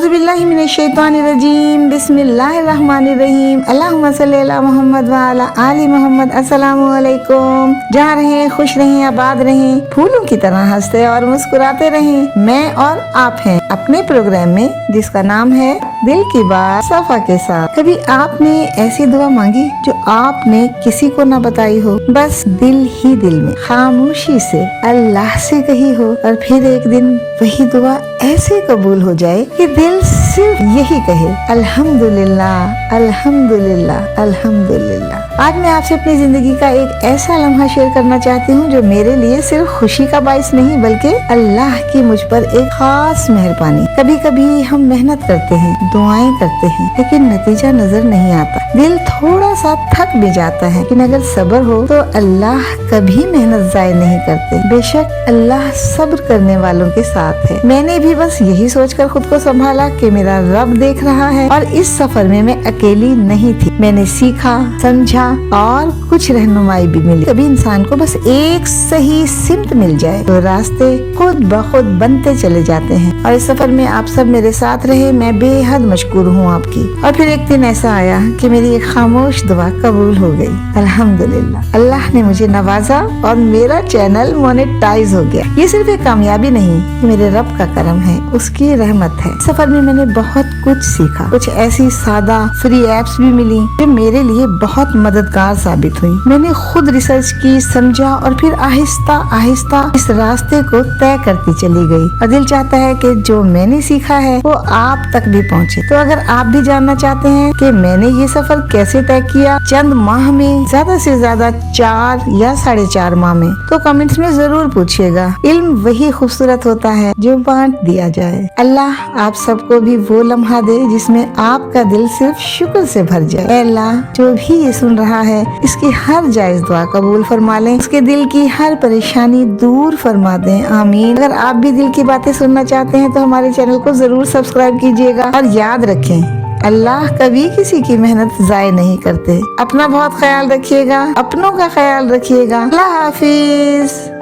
औज़ु बिल्लाहि मिनश शैतानिर रजीम, बिस्मिल्लाहिर रहमानिर रहीम, अल्लाहुम्मा सल्ली अला मोहम्मद व अला आलि मोहम्मद। अस्सलामु अलैकुम। जहाँ रहें खुश रहें, आबाद रहें, फूलों की तरह हंसते और मुस्कुराते रहें। मैं और आप हैं अपने प्रोग्राम में जिसका नाम है दिल की बात सफा के साथ। कभी आपने ऐसी दुआ मांगी जो आपने किसी को ना बताई हो, बस दिल ही दिल में खामोशी से अल्लाह से कही हो, और फिर एक दिन वही दुआ ऐसे कबूल हो जाए कि दिल सिर्फ यही कहे अल्हम्दुलिल्लाह अल्हम्दुलिल्लाह अल्हम्दुलिल्लाह। आज मैं आपसे अपनी जिंदगी का एक ऐसा लम्हा शेयर करना चाहती हूँ जो मेरे लिए सिर्फ खुशी का बाइस नहीं बल्कि अल्लाह की मुझ पर एक खास मेहरबानी। कभी कभी हम मेहनत करते हैं, दुआएं करते हैं, लेकिन नतीजा नजर नहीं आता। दिल थोड़ा सा थक भी जाता है, लेकिन अगर सब्र हो तो अल्लाह कभी मेहनत जाय नहीं करते। बेशक अल्लाह सब्र करने वालों के साथ है। मैंने भी बस यही सोचकर खुद को संभाला कि मेरा रब देख रहा है और इस सफर में मैं अकेली नहीं थी। मैंने सीखा, समझा और कुछ रहनुमाई भी मिली। कभी इंसान को बस एक सही सिमत मिल जाए तो रास्ते खुद ब खुद बनते चले जाते हैं। और इस सफर में आप सब मेरे साथ रहे, मैं बेहद मशकूर हूँ आपकी। और फिर एक दिन ऐसा आया कि मेरी एक खामोश दुआ कबूल हो गई। अल्हम्दुलिल्लाह, अल्लाह ने मुझे नवाजा और मेरा चैनल मोनेटाइज हो गया। ये सिर्फ एक कामयाबी नहीं, ये मेरे रब का करम है, उसकी रहमत है। सफर में मैंने बहुत कुछ सीखा। कुछ ऐसी सादा फ्री एप्स भी मिली जो मेरे लिए बहुत मददगार साबित हुई। मैंने खुद रिसर्च की, समझा और फिर आहिस्ता आहिस्ता इस रास्ते को तय करती चली गई। और दिल चाहता है कि जो मैंने सीखा है वो आप तक भी पहुंचे। तो अगर आप भी जानना चाहते हैं कि मैंने ये सफर कैसे तय किया चंद माह में, ज्यादा से ज्यादा 4 या 4.5 माह में, तो कमेंट्स में जरूर पूछिएगा। इल्म वही खूबसूरत होता है जो बांट दिया जाए। अल्लाह आप सबको भी वो लम्हा दे जिसमें आपका दिल सिर्फ शुक्र से भर जाए। अल्लाह जो भी ये सुन रहा है इसकी हर जायज दुआ कबूल फरमा लें, उसके दिल की हर परेशानी दूर फरमा दें, आमीन। अगर आप भी दिल की बातें सुनना चाहते हैं तो हमारे चैनल को जरूर सब्सक्राइब कीजिएगा। और याद रखें, अल्लाह कभी किसी की मेहनत जाय नहीं करते। अपना बहुत ख्याल रखिएगा, अपनों का ख्याल रखिएगा। अल्लाह हाफिज।